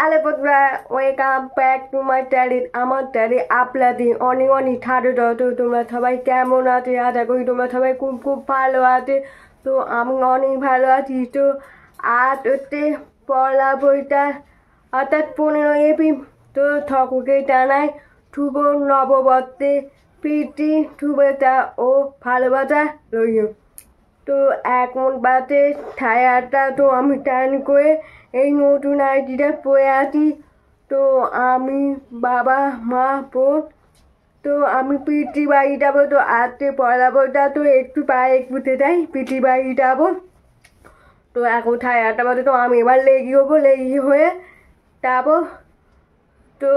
Hello, Putra. Welcome back to my channel. আমার চ্যানেলে আপনাদের অনেক অনেক স্বাগত। তো তোমরা সবাই কেমন আছো? আশা করি তোমরা সবাই খুব খুব ভালো আছে। তো আমি অনেক ভালো আছি। তো আজ হচ্ছে পয়লা বৈশাখ অর্থাৎ 15 এপ্রিল। তো সকলকে জানাই শুভ নববর্ষে প্রীতি শুভেচ্ছা ও ভালোবাসা রইল। তো এখন বাজে 8:30। তো আমি টাইম করে এই নতুন আইডিটা পড়ে আছি। তো আমি বাবা মা বোন তো আমি পিটি বাড়ি যাবো। তো আজকে পয়লা বৈশাখ তো একটু পায়ে ঘুরতে যাই পিটি বাড়ি যাবো। তো এখন 8:30 বাজে। তো আমি এবার লেগি হবো, লেগি হয়ে যাবো। তো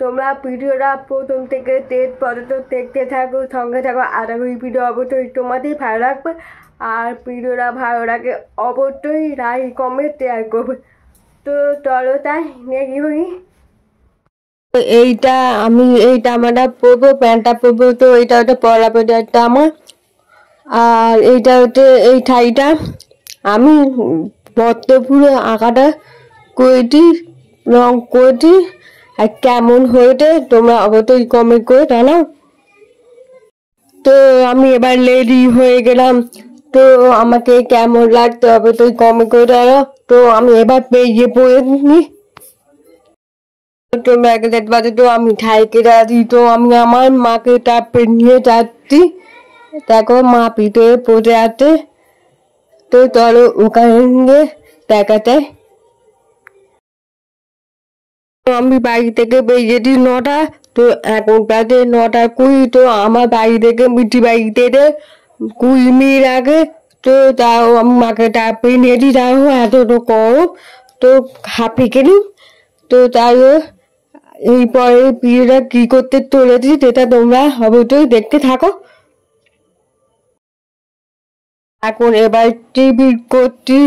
তোমরা ভিডিওটা প্রথম থেকে শেষ পর্যন্ত দেখতে থাকো, সঙ্গে থাকো। আশা করি ভিডিও অবশ্যই তোমাদের ভালো লাগবে। আর ভিডিওটা ভালো লাগে অবশ্যই লাইক কমেন্ট শেয়ার করবে। তো চলো তাই রেডি হই। এইটা আমরা পরবো, প্যান্টটা পরবো। তো এইটা হচ্ছে পয়লা বৈশাখটা আমার। আর এইটা হচ্ছে এই শাড়িটা আমি পুরো আঁকাটা করেছি, রং করেছি। আর কেমন হয়েছে তোমরা অবশ্যই কমেন্ট করে জানাও। তো আমি এবার রেডি হয়ে গেলাম। তো আমাকে কেমন লাগতে হবে তো কমেন্ট করে জানাও। তো আমি এবার বেরিয়ে পড়ে নি। তো ম্যাগনেট বাজে। তো আমি ঠাইকে যাচ্ছি। তো আমি আমার মাকে চাপে নিয়ে যাচ্ছি। দেখো মা পিঠে পড়ে আছে। তো চলো ওখানে গিয়ে দেখা যায়। আমি বাড়ি থেকে বেরিয়েছি 9টা। তো এখন বাজে 9:20। তো আমার বাড়ি থেকে মিঠি বাড়িতে 20 মিনিট আগে। তো তাও আমি মাকে চাপে নিয়েছি। তাও এত তো গরম। তো হাঁপি গেলি। তো তাই এই পরে পিড়িটা কি করতে চলেছি সেটা তোমরা অবশ্যই দেখতে থাকো। এখন এবার টিভি করছি।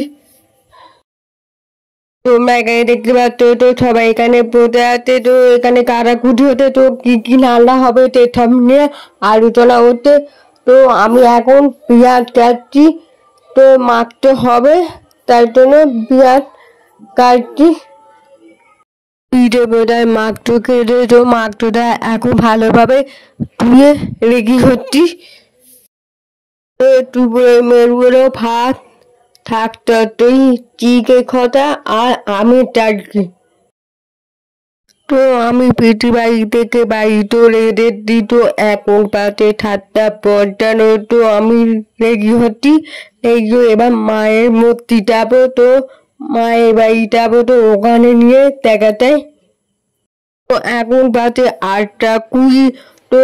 তোমরা এখানে দেখতে পাচ্ছ। তো সবাই এখানে বসে আছে। তো এখানে কারাকুটি হতে তো কি কি রান্না হবে সেসব নিয়ে আলোচনা হচ্ছে। তো আমি এখন পেঁয়াজ কাটছি। তো মাখতে হবে, তার জন্য পেঁয়াজ কাটছি। পিঠে বোধহয় মাখতে কেটে। তো মাখটা এখন ভালোভাবে ধুয়ে রেডি হচ্ছি। একটু মেরুয়েরও ভাত থাকতে তুই চিকে খতা আর আমি টাটকি। তো আমি পিঠি বাড়ি থেকে বাড়ি চলে এসেছি। তো এখন পাতে 7:55। তো আমি রেডি হচ্ছি। এবার মায়ের মূর্তি যাবো। তো মায়ের বাড়ি যাবো। তো ওখানে নিয়ে দেখা যায়। তো এখন পাতে 8:20। তো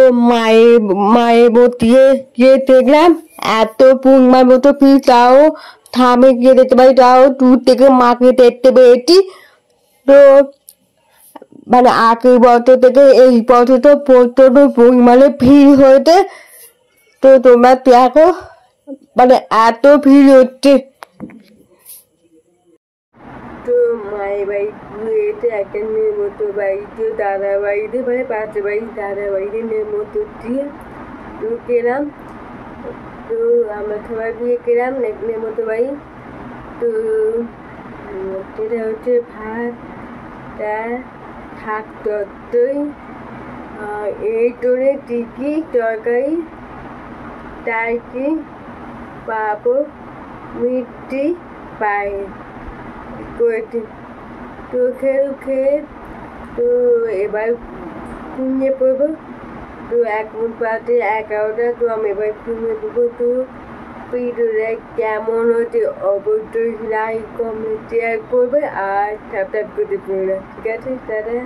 মায়ের মূর্তি গিয়ে দেখলাম এত পূর্ণার মতো ফির তাও থামে গিয়ে দেখতে পাই। তাও দূর থেকে মাকে দেখতে পেয়েছি। তো মানে আগের বছর থেকে এই বছর তো প্রচন্ড পরিমাণে ভিড় হয়েছে। তো তোমরা দেখো মানে এত ভিড় হচ্ছে। তো মায়ের বাড়ি ঘুরে এসে একটা নেমতো বাড়িতে দাদা বাড়িতে মানে পাশের বাড়ি দাদা বাড়িতে নেমতো দিয়ে তো গেলাম। তো আমরা সবাই দিয়ে গেলাম নেমতো বাড়ি। তো সেটা হচ্ছে ভাত ডাল শাক তরকারি এই ধরে টিকি তরকারি টাইকি পাঁপড় মিষ্টি পায়ে করেছি। তো খেয়ে তো এবার ঘুমিয়ে পড়বো। তো এখন বাজে 11টা। তো আমি এবার ঘুমিয়ে পড়বো। তো ভিডিওটা কেমন হচ্ছে অবশ্যই লাইক কমেন্ট শেয়ার করবে আর সাবস্ক্রাইব করতে ভুলবে না। ঠিক আছে দাদা।